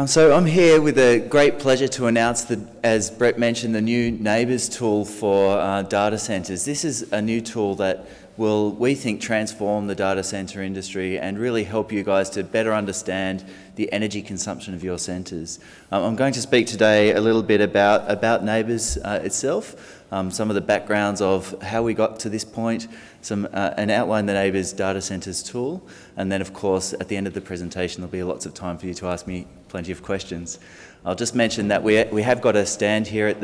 So I'm here with a great pleasure to announce that, as Brett mentioned, the new NABERS tool for data centres. This is a new tool that will, we think, transform the data centre industry and really help you guys to better understand the energy consumption of your centres. I'm going to speak today a little bit about NABERS itself, some of the backgrounds of how we got to this point, and outline the NABERS data centres tool, and then of course at the end of the presentation there'll be lots of time for you to ask me plenty of questions. I'll just mention that we have got a stand here at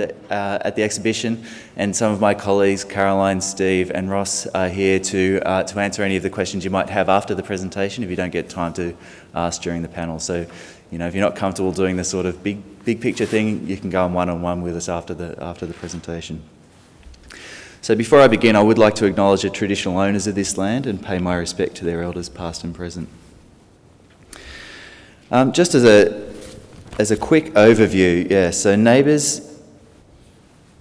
the exhibition, and some of my colleagues, Caroline, Steve and Ross, are here to answer any of the questions you might have after the presentation if you don't get time to ask during the panel. So, you know, if you're not comfortable doing the sort of big picture thing, you can go on one-on-one with us after the presentation. So before I begin, I would like to acknowledge the traditional owners of this land and pay my respect to their elders past and present. Just as a quick overview, so NABERS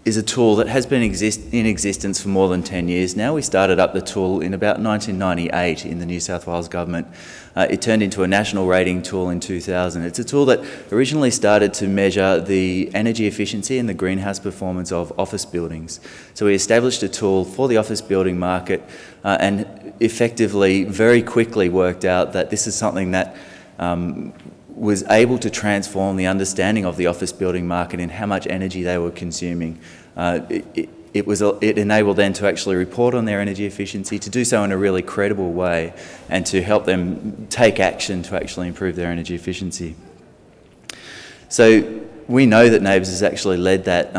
is a tool that has been in existence for more than 10 years now. We started up the tool in about 1998 in the New South Wales Government. It turned into a national rating tool in 2000. It's a tool that originally started to measure the energy efficiency and the greenhouse performance of office buildings. So we established a tool for the office building market and effectively very quickly worked out that this is something that was able to transform the understanding of the office building market and how much energy they were consuming. It enabled them to actually report on their energy efficiency, to do so in a really credible way, and to help them take action to actually improve their energy efficiency. So we know that NABERS has actually led that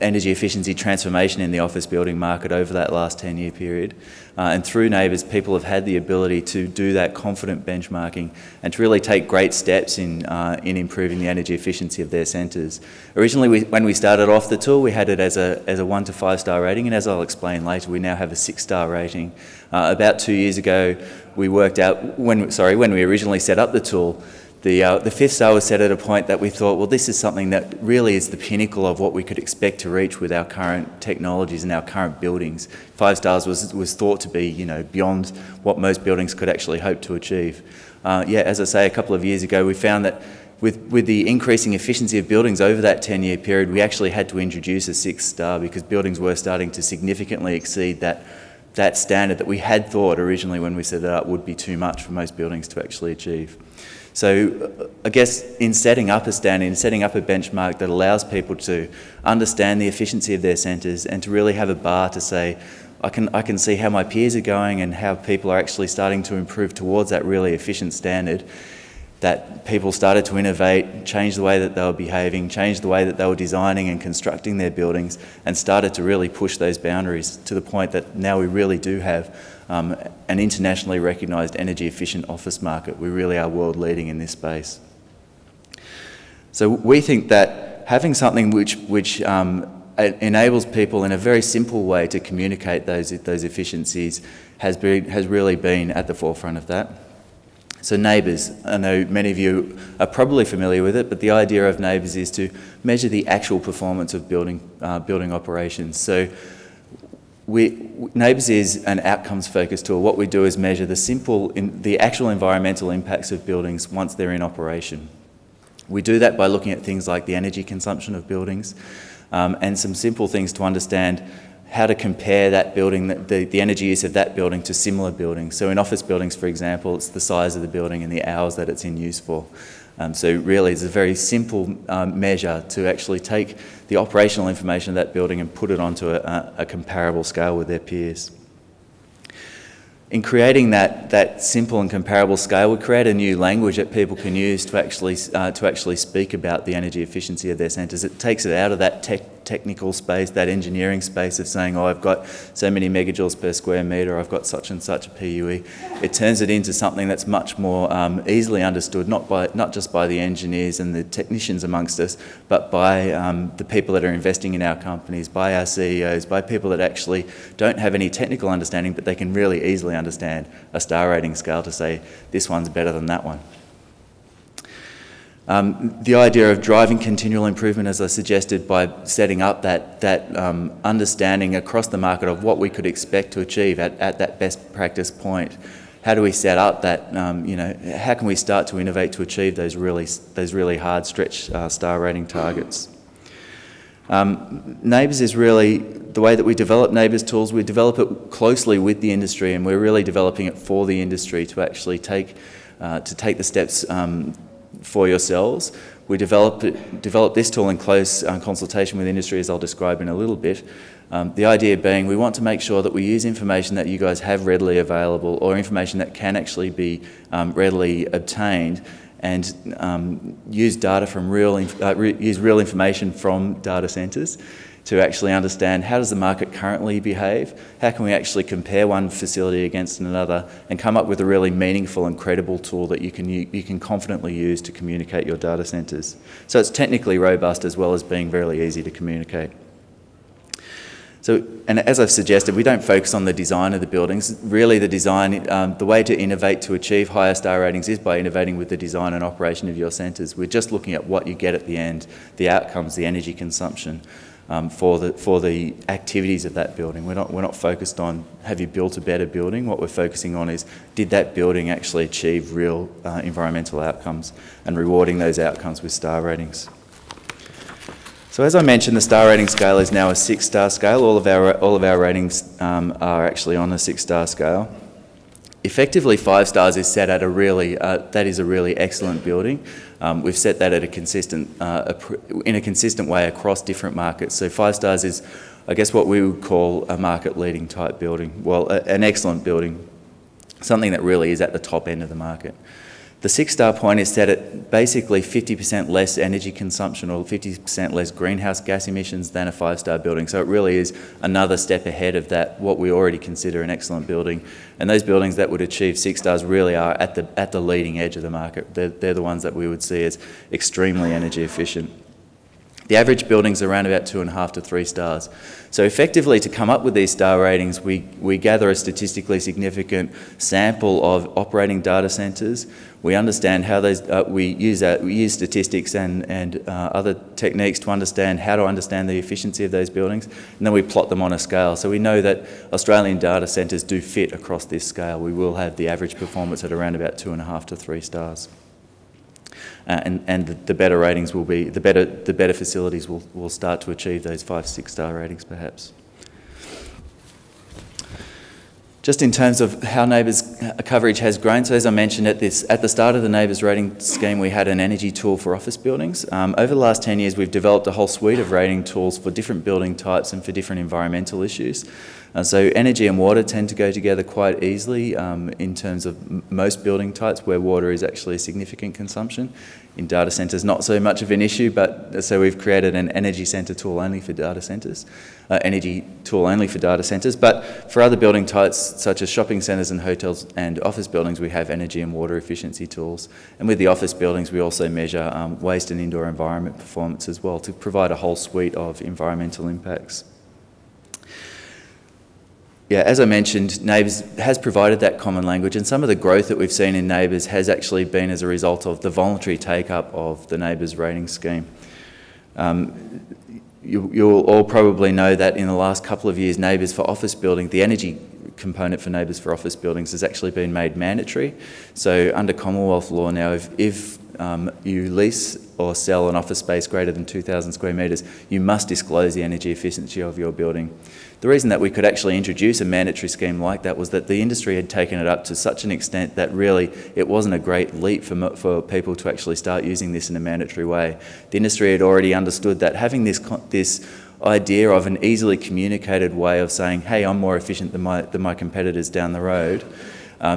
energy efficiency transformation in the office building market over that last 10-year period. And through NABERS, people have had the ability to do that confident benchmarking and to really take great steps in improving the energy efficiency of their centres. Originally, when we started off the tool, we had it as a 1 to 5 star rating, and as I'll explain later, we now have a 6-star rating. About 2 years ago, we worked out, when we originally set up the tool, the 5th star was set at a point that we thought, well, this is something that really is the pinnacle of what we could expect to reach with our current technologies and our current buildings. 5 stars was thought to be, you know, beyond what most buildings could actually hope to achieve. As I say, a couple of years ago, we found that with the increasing efficiency of buildings over that 10-year period, we actually had to introduce a 6th star because buildings were starting to significantly exceed that standard that we had thought originally when we set it up would be too much for most buildings to actually achieve. So I guess in setting up a standard, in setting up a benchmark that allows people to understand the efficiency of their centres and to really have a bar to say, I can see how my peers are going and how people are actually starting to improve towards that really efficient standard, that people started to innovate, change the way that they were behaving, change the way that they were designing and constructing their buildings, and started to really push those boundaries to the point that now we really do have an internationally recognised energy efficient office market. We really are world leading in this space. So we think that having something which enables people in a very simple way to communicate those efficiencies has really been at the forefront of that. So NABERS, I know many of you are probably familiar with it, but the idea of NABERS is to measure the actual performance of building operations. So NABERS is an outcomes-focused tool. What we do is measure the actual environmental impacts of buildings once they're in operation. We do that by looking at things like the energy consumption of buildings and some simple things to understand how to compare that building, the energy use of that building to similar buildings. So in office buildings, for example, it's the size of the building and the hours that it's in use for. So really it's a very simple measure to actually take the operational information of that building and put it onto a comparable scale with their peers. In creating that simple and comparable scale, we create a new language that people can use to actually speak about the energy efficiency of their centres. It takes it out of that technical space, that engineering space of saying, oh, I've got so many megajoules per square metre, I've got such and such a PUE. It turns it into something that's much more easily understood, not just by the engineers and the technicians amongst us, but by the people that are investing in our companies, by our CEOs, by people that actually don't have any technical understanding, but they can really easily understand a star rating scale to say this one's better than that one. The idea of driving continual improvement, as I suggested, by setting up that understanding across the market of what we could expect to achieve at that best practice point, how do we set up that, how can we start to innovate to achieve those really hard stretch star rating targets? NABERS is really, the way that we develop NABERS tools, we develop it closely with the industry, and we're really developing it for the industry to actually take the steps for yourselves. We develop this tool in close consultation with industry, as I'll describe in a little bit. The idea being we want to make sure that we use information that you guys have readily available, or information that can actually be readily obtained, and use data from use real information from data centres to actually understand how does the market currently behave, how can we actually compare one facility against another, and come up with a really meaningful and credible tool that you can confidently use to communicate your data centres. So it's technically robust as well as being very easy to communicate. So, and as I've suggested, we don't focus on the design of the buildings. Really the design, the way to innovate to achieve higher star ratings is by innovating with the design and operation of your centres. We're just looking at what you get at the end, the outcomes, the energy consumption for the activities of that building. We're not focused on have you built a better building. What we're focusing on is did that building actually achieve real environmental outcomes, and rewarding those outcomes with star ratings. So as I mentioned, the star rating scale is now a 6-star scale. All of our ratings are actually on a 6-star scale. Effectively, 5 stars is set at a really that is a really excellent building. We've set that at in a consistent way across different markets. So 5 stars is, I guess, what we would call a market-leading type building. Well, an excellent building, something that really is at the top end of the market. The 6-star point is set at basically 50% less energy consumption, or 50% less greenhouse gas emissions than a 5-star building. So it really is another step ahead of that, what we already consider an excellent building. And those buildings that would achieve 6 stars really are at the leading edge of the market. They're the ones that we would see as extremely energy efficient. The average building's around about 2.5 to 3 stars. So effectively, to come up with these star ratings, we gather a statistically significant sample of operating data centres. We understand how those, we use statistics and other techniques to understand how to understand the efficiency of those buildings, and then we plot them on a scale. So we know that Australian data centres do fit across this scale. We will have the average performance at around about 2.5 to 3 stars. And the better ratings will be, the better facilities will start to achieve those 5-6 star ratings perhaps. Just in terms of how NABERS coverage has grown, so as I mentioned at the start of the NABERS rating scheme, we had an energy tool for office buildings. Over the last 10 years, we've developed a whole suite of rating tools for different building types and for different environmental issues. So energy and water tend to go together quite easily in terms of most building types where water is actually a significant consumption. In data centres, not so much of an issue, but so we've created an energy centre tool only for data centres, energy tool only for data centres. But for other building types, such as shopping centres and hotels and office buildings, we have energy and water efficiency tools. And with the office buildings, we also measure waste and indoor environment performance as well to provide a whole suite of environmental impacts. Yeah, as I mentioned, NABERS has provided that common language, and some of the growth that we've seen in NABERS has actually been as a result of the voluntary take-up of the NABERS rating scheme. You'll all probably know that in the last couple of years, NABERS for office building, the energy component for NABERS for office buildings has actually been made mandatory. So under Commonwealth law now, if you lease or sell an office space greater than 2,000 square metres, you must disclose the energy efficiency of your building. The reason that we could actually introduce a mandatory scheme like that was that the industry had taken it up to such an extent that really it wasn't a great leap for people to actually start using this in a mandatory way. The industry had already understood that having this idea of an easily communicated way of saying, hey, I'm more efficient than my competitors down the road,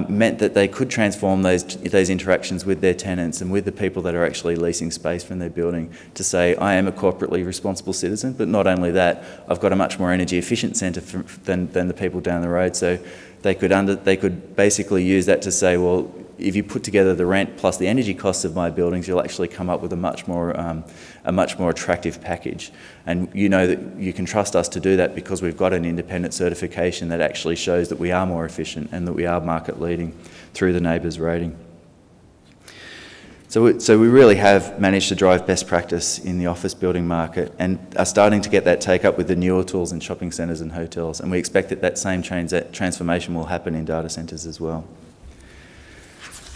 meant that they could transform those interactions with their tenants and with the people that are actually leasing space from their building to say, I am a corporately responsible citizen, but not only that, I've got a much more energy efficient centre than the people down the road. So they could basically use that to say, well, if you put together the rent plus the energy costs of my buildings, you'll actually come up with a much more attractive package. And you know that you can trust us to do that because we've got an independent certification that actually shows that we are more efficient and that we are market leading through the NABERS rating. So we really have managed to drive best practice in the office building market and are starting to get that take up with the newer tools in shopping centres and hotels. And we expect that same transformation will happen in data centres as well.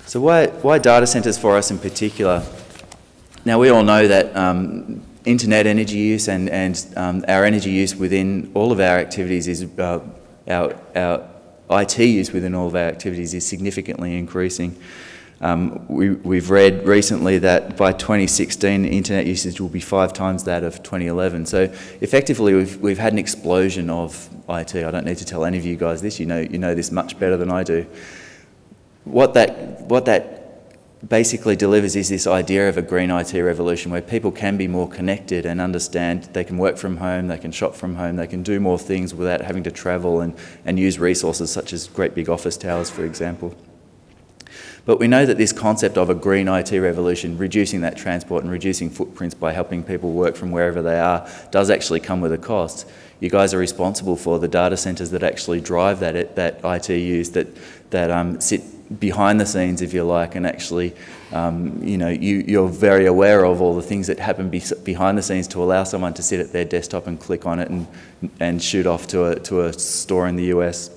So why data centres for us in particular? Now, we all know that internet energy use and our energy use within all of our activities is, our IT use within all of our activities is significantly increasing. We've read recently that by 2016, internet usage will be 5 times that of 2011. So effectively, we've had an explosion of IT. I don't need to tell any of you guys this. You know this much better than I do. What that basically delivers is this idea of a green IT revolution where people can be more connected and understand they can work from home, they can shop from home, they can do more things without having to travel and use resources such as great big office towers, for example. But we know that this concept of a green IT revolution, reducing that transport and reducing footprints by helping people work from wherever they are, does actually come with a cost. You guys are responsible for the data centres that actually drive that IT use, that sit behind the scenes, if you like, and actually, you're very aware of all the things that happen behind the scenes to allow someone to sit at their desktop and click on it and shoot off to a store in the US.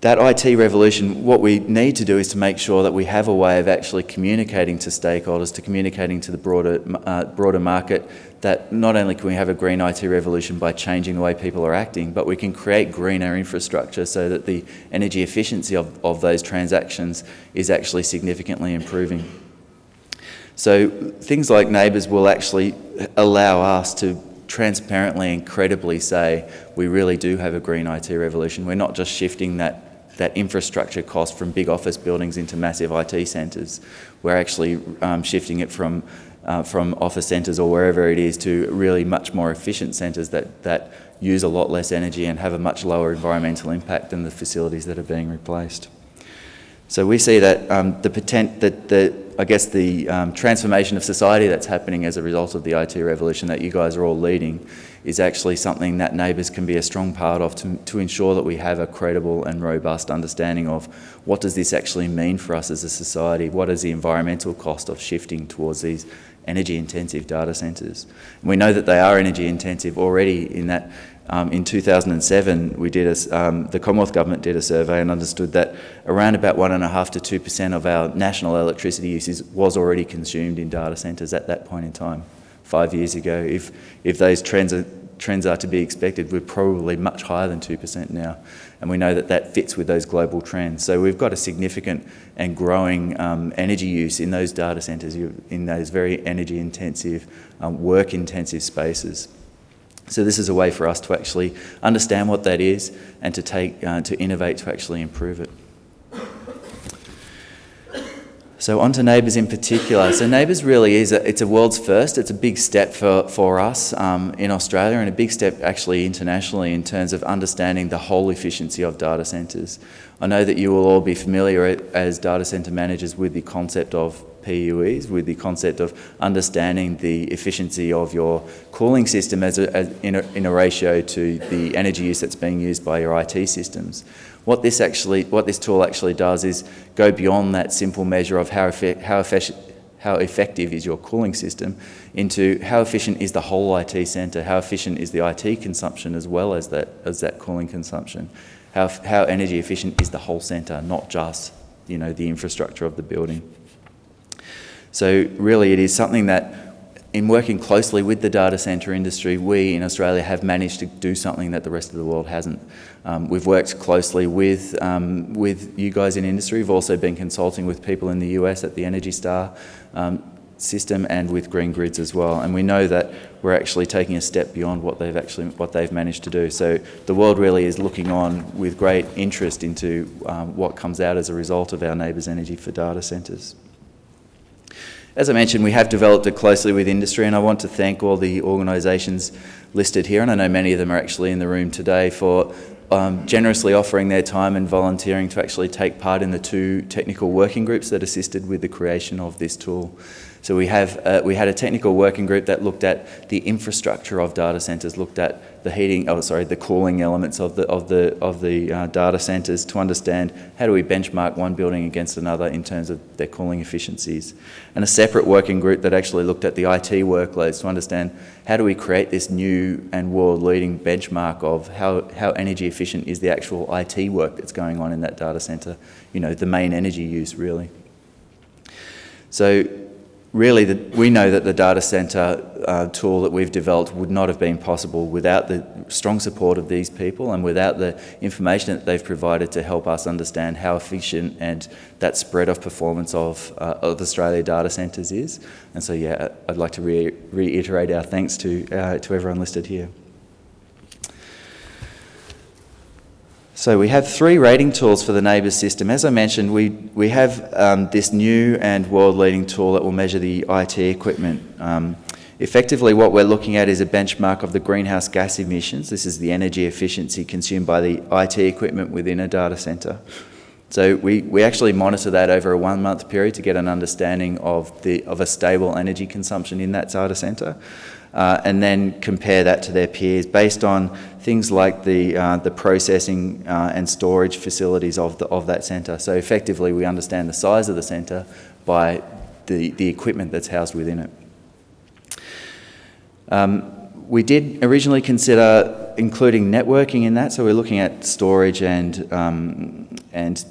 That IT revolution, what we need to do is to make sure that we have a way of actually communicating to stakeholders, to communicating to the broader market, that not only can we have a green IT revolution by changing the way people are acting, but we can create greener infrastructure so that the energy efficiency of those transactions is actually significantly improving. So things like NABERS will actually allow us to transparently and credibly say we really do have a green IT revolution. We're not just shifting that infrastructure cost from big office buildings into massive IT centres. We're actually shifting it from office centres or wherever it is to really much more efficient centres that use a lot less energy and have a much lower environmental impact than the facilities that are being replaced. So we see that the transformation of society that's happening as a result of the IT revolution that you guys are all leading is actually something that NABERS can be a strong part of to ensure that we have a credible and robust understanding of what does this actually mean for us as a society, what is the environmental cost of shifting towards these energy-intensive data centres. We know that they are energy-intensive already in that in 2007, the Commonwealth Government did a survey and understood that around about 1.5% to 2% of our national electricity use was already consumed in data centres at that point in time, 5 years ago. If those trends are to be expected, we're probably much higher than 2% now. And we know that that fits with those global trends. So we've got a significant and growing energy use in those data centres, in those very energy-intensive, work-intensive spaces. So this is a way for us to actually understand what that is and to innovate to actually improve it. So on to NABERS in particular. So NABERS really is it's a world's first. It's a big step for us in Australia and a big step actually internationally in terms of understanding the whole efficiency of data centres. I know that you will all be familiar as data centre managers with the concept of PUEs, with the concept of understanding the efficiency of your cooling system in a ratio to the energy use that's being used by your IT systems. What this tool actually does is go beyond that simple measure of how effective is your cooling system into how efficient is the whole IT centre, how efficient is the IT consumption as well as that cooling consumption, how energy efficient is the whole centre, not just the infrastructure of the building. So really it is something that in working closely with the data centre industry, we in Australia have managed to do something that the rest of the world hasn't. We've worked closely with you guys in industry. We've also been consulting with people in the US at the Energy Star system and with Green Grids as well. And we know that we're actually taking a step beyond what they've managed to do. So the world really is looking on with great interest into what comes out as a result of our NABERS Energy for Data Centres. As I mentioned, we have developed it closely with industry, and I want to thank all the organisations listed here, and I know many of them are actually in the room today, for generously offering their time and volunteering to actually take part in the 2 technical working groups that assisted with the creation of this tool. So we had a technical working group that looked at the infrastructure of data centres, looked at the the cooling elements of the data centres to understand how do we benchmark one building against another in terms of their cooling efficiencies. And a separate working group that actually looked at the IT workloads to understand how do we create this new and world-leading benchmark of how energy efficient is the actual IT work that's going on in that data centre, you know, the main energy use really. So really, we know that the data centre tool that we've developed would not have been possible without the strong support of these people and without the information that they've provided to help us understand how efficient and that spread of performance of Australia data centres is. And so, yeah, I'd like to reiterate our thanks to everyone listed here. So we have 3 rating tools for the NABERS system. As I mentioned, we have this new and world-leading tool that will measure the IT equipment. Effectively, what we're looking at is a benchmark of the greenhouse gas emissions. This is the energy efficiency consumed by the IT equipment within a data centre. So we actually monitor that over a 1-month period to get an understanding of a stable energy consumption in that data centre. And then compare that to their peers based on things like the processing and storage facilities of that centre. So effectively, we understand the size of the centre by the equipment that's housed within it. We did originally consider including networking in that, so we're looking at storage and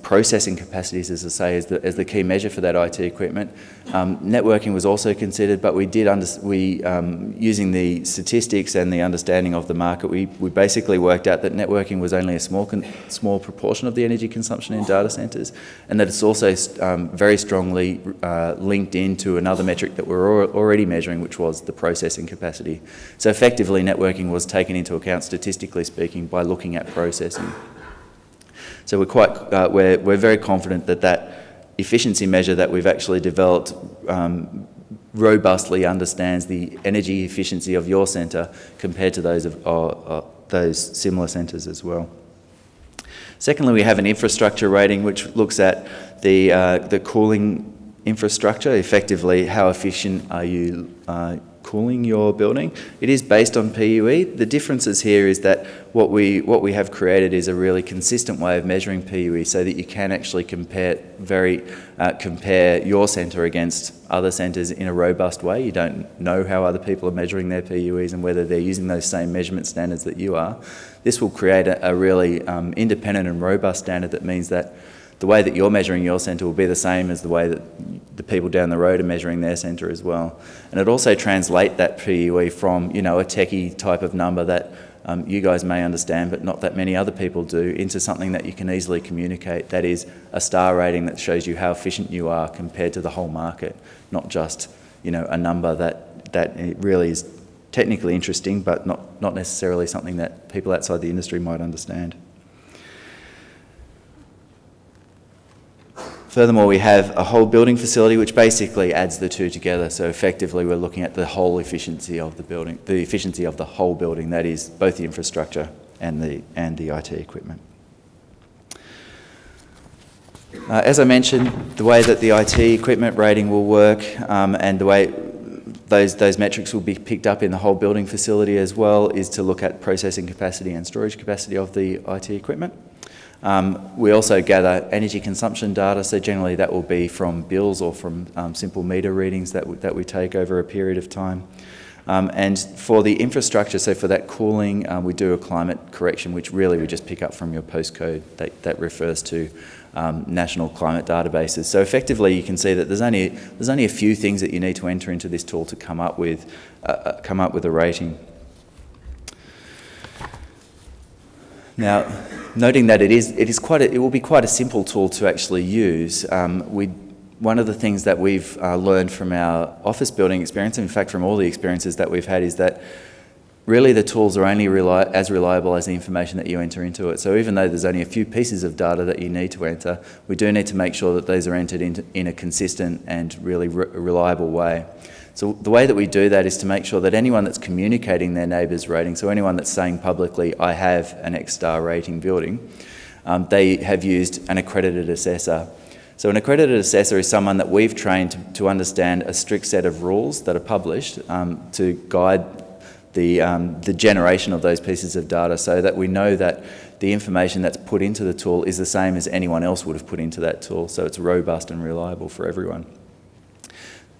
processing capacities, as I say, as the key measure for that IT equipment. Networking was also considered, but using the statistics and the understanding of the market, we basically worked out that networking was only a small proportion of the energy consumption in data centres, and that it's also very strongly linked into another metric that we're already measuring, which was the processing capacity. So effectively, networking was taken into account, statistically speaking, by looking at processing. So we're very confident that efficiency measure that we've actually developed robustly understands the energy efficiency of your centre compared to those of those similar centres as well. Secondly, we have an infrastructure rating which looks at the cooling infrastructure. Effectively, how efficient are you cooling your building? It is based on PUE. The differences here is that what we have created is a really consistent way of measuring PUE so that you can actually compare your centre against other centres in a robust way. You don't know how other people are measuring their PUEs and whether they're using those same measurement standards that you are. This will create a really independent and robust standard that means that the way that you're measuring your centre will be the same as the way that the people down the road are measuring their centre as well. And it also translates that PUE from, you know, a techie type of number that you guys may understand but not that many other people do, into something that you can easily communicate, that is a star rating that shows you how efficient you are compared to the whole market, not just, you know, a number that really is technically interesting but not necessarily something that people outside the industry might understand. Furthermore, we have a whole building facility which basically adds the two together. So effectively, we're looking at the whole efficiency of the building, the efficiency of the whole building, that is both the infrastructure and the IT equipment. As I mentioned, the way that the IT equipment rating will work and the way those metrics will be picked up in the whole building facility as well is to look at processing capacity and storage capacity of the IT equipment. We also gather energy consumption data, so generally that will be from bills or from simple meter readings that we take over a period of time. And for the infrastructure, so for that cooling, we do a climate correction, which really we just pick up from your postcode that refers to national climate databases. So effectively, you can see that there's only a few things that you need to enter into this tool to come up with a rating. Now, noting that it will be quite a simple tool to actually use. One of the things that we've learned from our office building experience, and in fact from all the experiences that we've had, is that really the tools are only as reliable as the information that you enter into it. So even though there's only a few pieces of data that you need to enter, we do need to make sure that those are entered in a consistent and really reliable way. So the way that we do that is to make sure that anyone that's communicating their NABERS rating, so anyone that's saying publicly, I have an X star rating building, they have used an accredited assessor So an accredited assessor is someone that we've trained to understand a strict set of rules that are published to guide the generation of those pieces of data, so that we know that the information that's put into the tool is the same as anyone else would have put into that tool, so it's robust and reliable for everyone.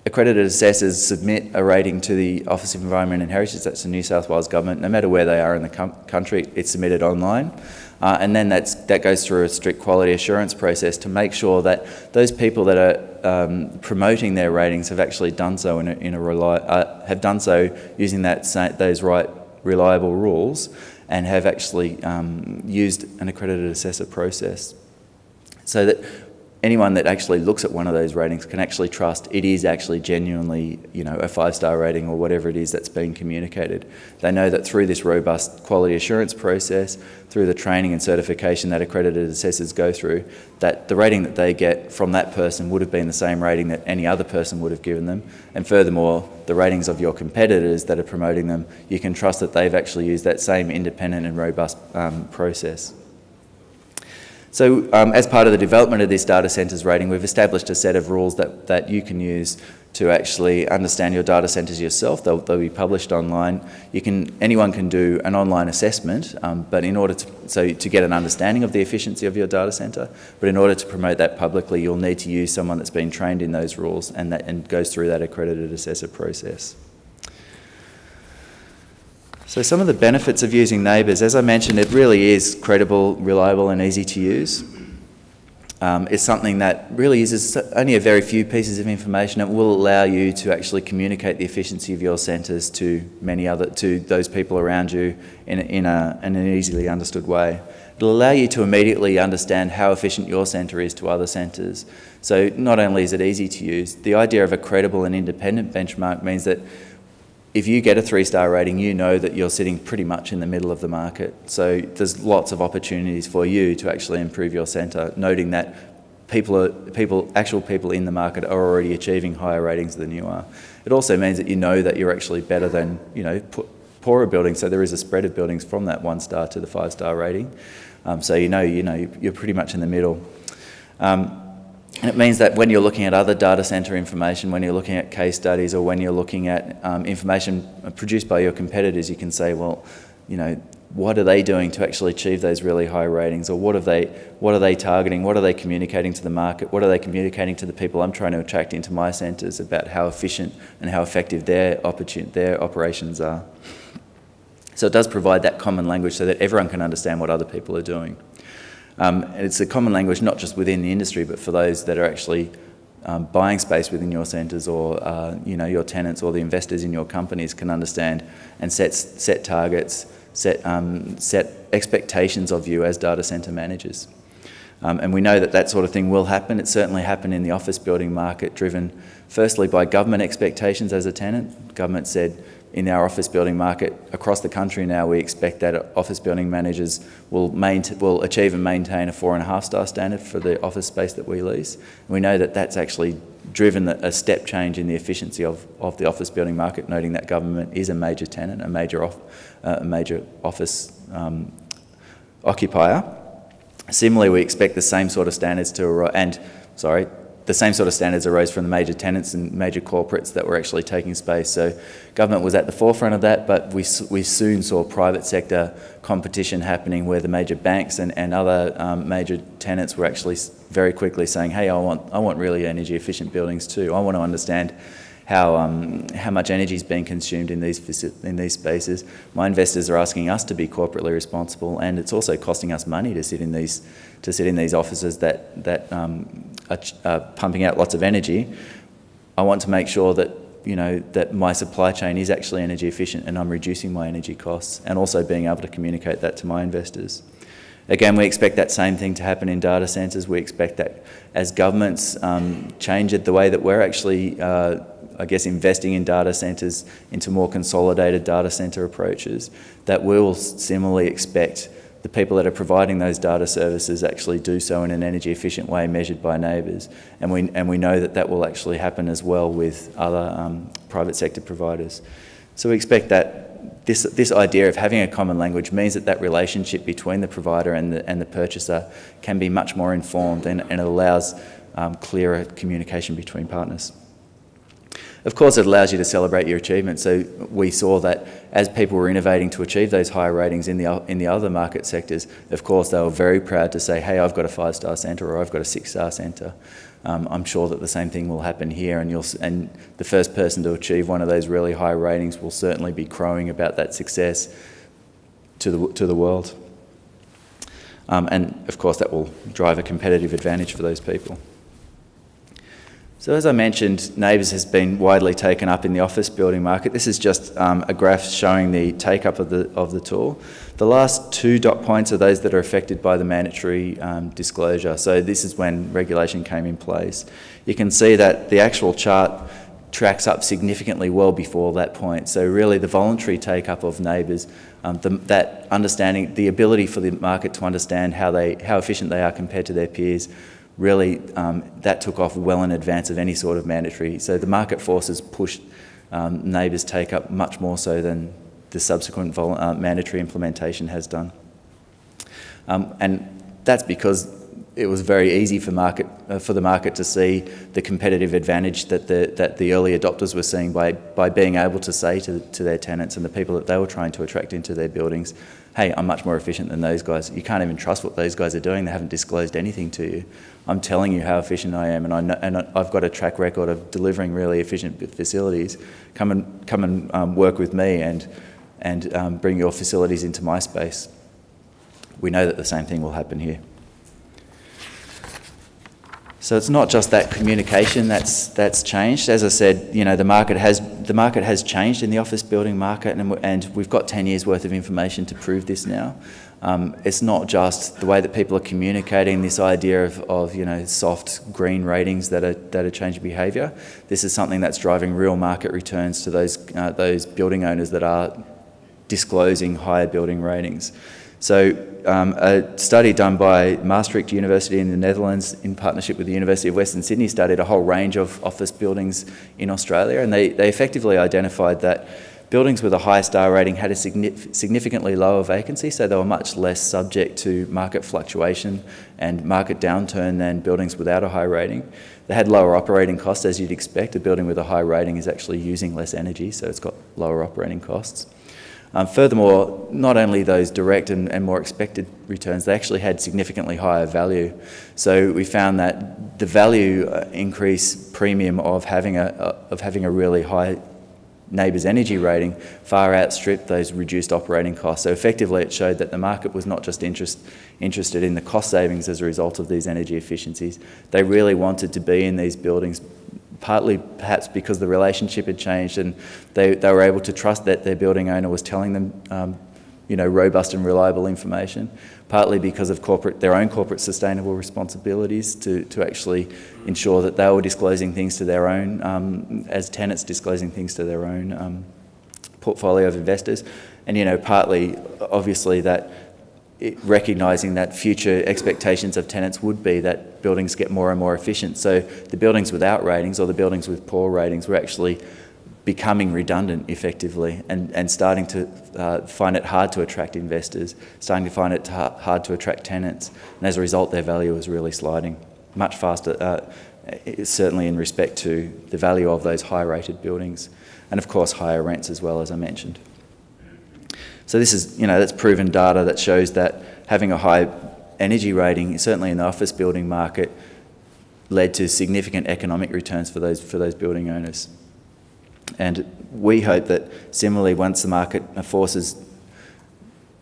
Accredited assessors submit a rating to the Office of Environment and Heritage, that's the New South Wales Government, no matter where they are in the country, it's submitted online. And then that goes through a strict quality assurance process to make sure that those people that are promoting their ratings have actually done so have done so using those right reliable rules, and have actually used an accredited assessor process, so that anyone that actually looks at one of those ratings can actually trust it is actually genuinely, you know, a 5-star rating or whatever it is that's being communicated. They know that through this robust quality assurance process, through the training and certification that accredited assessors go through, that the rating that they get from that person would have been the same rating that any other person would have given them. And furthermore, the ratings of your competitors that are promoting them, you can trust that they've actually used that same independent and robust process. So as part of the development of this data centres rating, we've established a set of rules that you can use to actually understand your data centres yourself. They'll be published online. Anyone can do an online assessment, but in order to get an understanding of the efficiency of your data centre, but in order to promote that publicly, you'll need to use someone that's been trained in those rules and goes through that accredited assessor process. So some of the benefits of using NABERS, as I mentioned, it really is credible, reliable and easy to use. It's something that really uses only a very few pieces of information. It will allow you to actually communicate the efficiency of your centres to those people around you in an easily understood way. It'll allow you to immediately understand how efficient your centre is to other centres. So not only is it easy to use, the idea of a credible and independent benchmark means that if you get a 3-star rating, you know that you're sitting pretty much in the middle of the market. So there's lots of opportunities for you to actually improve your centre, noting that actual people in the market are already achieving higher ratings than you are. It also means that you know that you're actually better than, you know, poorer buildings. So there is a spread of buildings from that 1-star to the 5-star rating. So you know you're pretty much in the middle. And it means that when you're looking at other data centre information, when you're looking at case studies, or when you're looking at information produced by your competitors, you can say, well, you know, what are they doing to actually achieve those really high ratings, or what are they targeting, what are they communicating to the market, what are they communicating to the people I'm trying to attract into my centres about how efficient and how effective their operations are. So it does provide that common language so that everyone can understand what other people are doing. It's a common language not just within the industry, but for those that are actually buying space within your centres, or you know, your tenants or the investors in your companies can understand and set targets, set expectations of you as data centre managers. And we know that sort of thing will happen. It certainly happened in the office building market, driven firstly by government expectations as a tenant. Government said, in our office building market across the country now, we expect that office building managers will achieve and maintain a 4.5-star standard for the office space that we lease. And we know that that's actually driven a step change in the efficiency of the office building market, noting that government is a major tenant, a major office occupier. Similarly, we expect the same sort of standards the same sort of standards arose from the major tenants and major corporates that were actually taking space. So government was at the forefront of that, but we soon saw private sector competition happening, where the major banks and other major tenants were actually very quickly saying, hey, I want really energy efficient buildings too. I want to understand how much energy is being consumed in these spaces. My investors are asking us to be corporately responsible, and it's also costing us money to sit in these offices that are pumping out lots of energy. I want to make sure that, you know, that my supply chain is actually energy efficient and I'm reducing my energy costs, and also being able to communicate that to my investors. Again, we expect that same thing to happen in data centres. We expect that as governments change it, the way that we're actually I guess investing in data centres into more consolidated data centre approaches, that we will similarly expect the people that are providing those data services actually do so in an energy efficient way measured by NABERS. And we know that will actually happen as well with other private sector providers. So we expect that this idea of having a common language means that relationship between the provider and the purchaser can be much more informed, and it allows clearer communication between partners. Of course, it allows you to celebrate your achievements. So we saw that as people were innovating to achieve those higher ratings in the other market sectors, of course, they were very proud to say, hey, I've got a 5-star centre or I've got a 6-star centre. I'm sure that the same thing will happen here, and the first person to achieve one of those really high ratings will certainly be crowing about that success to the world. And of course, that will drive a competitive advantage for those people. So as I mentioned, NABERS has been widely taken up in the office building market. This is just a graph showing the take-up of the tool. The last 2 dot points are those that are affected by the mandatory disclosure. So this is when regulation came in place. You can see that the actual chart tracks up significantly well before that point. So really the voluntary take-up of NABERS, that understanding, the ability for the market to understand how efficient they are compared to their peers, really that took off well in advance of any sort of mandatory. So the market forces pushed NABERS take up much more so than the subsequent mandatory implementation has done. And that's because it was very easy for the market to see the competitive advantage that the early adopters were seeing by being able to say to their tenants and the people that they were trying to attract into their buildings, hey, I'm much more efficient than those guys. You can't even trust what those guys are doing. They haven't disclosed anything to you. I'm telling you how efficient I am, and I've got a track record of delivering really efficient facilities. Come and work with me and bring your facilities into my space. We know that the same thing will happen here. So it's not just that communication that's changed. As I said, you know, the market has changed in the office building market, and we've got 10 years worth of information to prove this now. It's not just the way that people are communicating this idea of you know, soft green ratings that are changing behaviour. This is something that's driving real market returns to those building owners that are disclosing higher building ratings. So a study done by Maastricht University in the Netherlands in partnership with the University of Western Sydney studied a whole range of office buildings in Australia, and they effectively identified that buildings with a high star rating had a significantly lower vacancy, so they were much less subject to market fluctuation and market downturn than buildings without a high rating. They had lower operating costs, as you'd expect. A building with a high rating is actually using less energy, so it's got lower operating costs. Furthermore, not only those direct and more expected returns, they actually had significantly higher value. So we found that the value increase premium of having a really high NABERS energy rating far outstripped those reduced operating costs. So effectively it showed that the market was not just interested in the cost savings as a result of these energy efficiencies. They really wanted to be in these buildings, partly perhaps because the relationship had changed and they were able to trust that their building owner was telling them you know, robust and reliable information, partly because of their own corporate sustainable responsibilities to actually ensure that they were disclosing things to their own, as tenants disclosing things to their own portfolio of investors, and you know, partly obviously that recognising that future expectations of tenants would be that buildings get more and more efficient. So the buildings without ratings or the buildings with poor ratings were actually becoming redundant effectively and starting to find it hard to attract investors, starting to find it hard to attract tenants. And as a result, their value is really sliding much faster, certainly in respect to the value of those high-rated buildings. And of course, higher rents as well, as I mentioned. So this is, you know, that's proven data that shows that having a high energy rating, certainly in the office building market, led to significant economic returns for those building owners. And we hope that similarly, once the market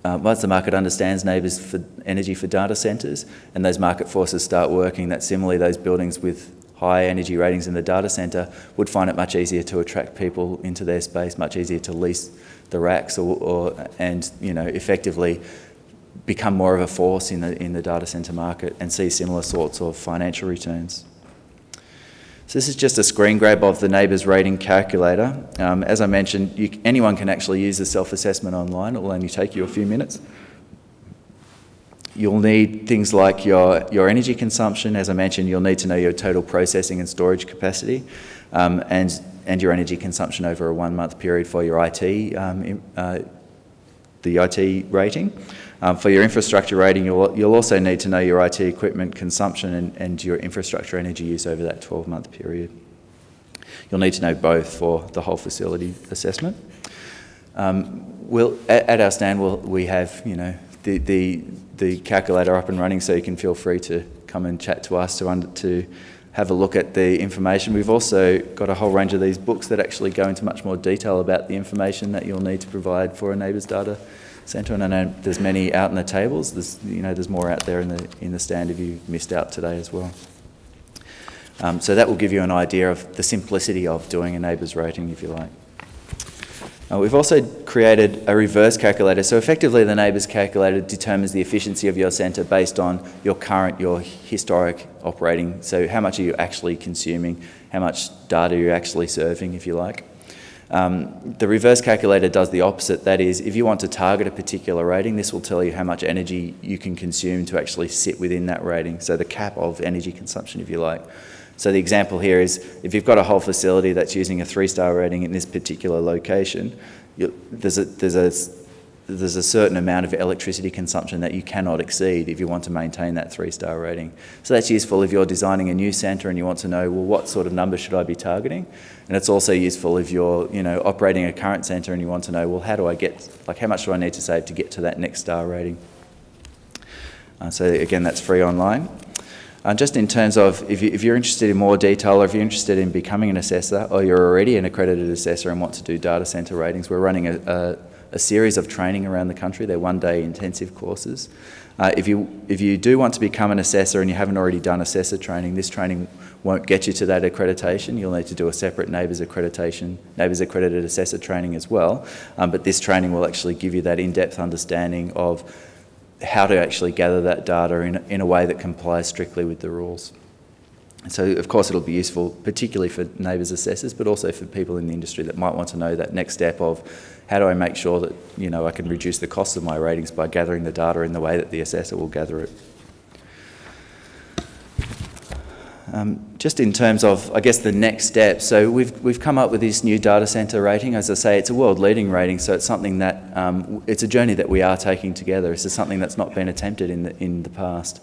understands NABERS for energy for data centres and those market forces start working, that similarly those buildings with high energy ratings in the data centre would find it much easier to attract people into their space, much easier to lease the racks and you know, effectively become more of a force in the data centre market and see similar sorts of financial returns. So this is just a screen grab of the NABERS rating calculator. As I mentioned, anyone can actually use the self-assessment online. It will only take you a few minutes. You'll need things like your energy consumption. As I mentioned, you'll need to know your total processing and storage capacity and your energy consumption over a 1 month period for your IT, the IT rating. For your infrastructure rating, you'll also need to know your IT equipment consumption and your infrastructure energy use over that 12-month period. You'll need to know both for the whole facility assessment. At our stand, we have the calculator up and running, so you can feel free to come and chat to us to have a look at the information. We've also got a whole range of these books that actually go into much more detail about the information that you'll need to provide for a NABERS data centre, and I know there's many out in the tables. There's more out there in the stand if you missed out today as well. So that will give you an idea of the simplicity of doing a NABERS rating, if you like. We've also created a reverse calculator. So effectively the NABERS calculator determines the efficiency of your centre based on your historic operating. So how much are you actually consuming, how much data you're actually serving, if you like. The reverse calculator does the opposite. That is, if you want to target a particular rating, this will tell you how much energy you can consume to actually sit within that rating. So the cap of energy consumption, if you like. So the example here is, if you've got a whole facility that's using a 3-star rating in this particular location, there's a certain amount of electricity consumption that you cannot exceed if you want to maintain that 3-star rating. So that's useful if you're designing a new centre and you want to know, well, what sort of number should I be targeting? And it's also useful if you're operating a current centre and you want to know, well, how much do I need to save to get to that next star rating? So again, that's free online. Just in terms of, if you're interested in more detail, or if you're interested in becoming an assessor, or you're already an accredited assessor and want to do data centre ratings, we're running a series of training around the country. They're one-day intensive courses. If you do want to become an assessor and you haven't already done assessor training, this training won't get you to that accreditation. You'll need to do a separate NABERS accreditation, NABERS accredited assessor training as well. But this training will actually give you that in-depth understanding of how to actually gather that data in a way that complies strictly with the rules. So of course it'll be useful particularly for NABERS assessors, but also for people in the industry that might want to know that next step of how do I make sure that I can reduce the cost of my ratings by gathering the data in the way that the assessor will gather it. Just in terms of, I guess, the next step, so we've come up with this new data centre rating. As I say, it's a world-leading rating, so it's something that, it's a journey that we are taking together. This is something that's not been attempted in the past.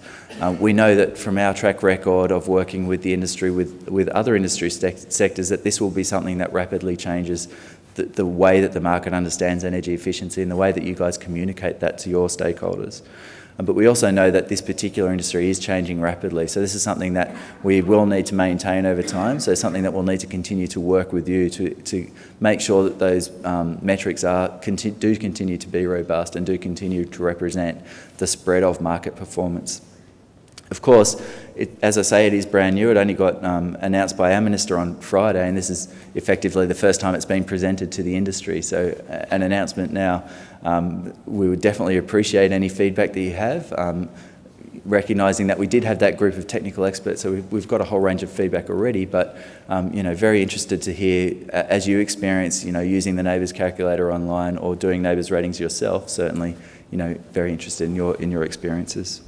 We know that from our track record of working with the industry, with other industry sectors, that this will be something that rapidly changes the way that the market understands energy efficiency and the way that you guys communicate that to your stakeholders. But we also know that this particular industry is changing rapidly, so this is something that we will need to maintain over time, so something that we'll need to continue to work with you to make sure that those metrics do continue to be robust and do continue to represent the spread of market performance. Of course, as I say, it is brand new. It only got announced by our Minister on Friday, and this is effectively the first time it's been presented to the industry. So an announcement now, we would definitely appreciate any feedback that you have, recognising that we did have that group of technical experts, so we've got a whole range of feedback already, but very interested to hear, as you experience using the NABERS calculator online or doing NABERS ratings yourself, certainly very interested in your experiences.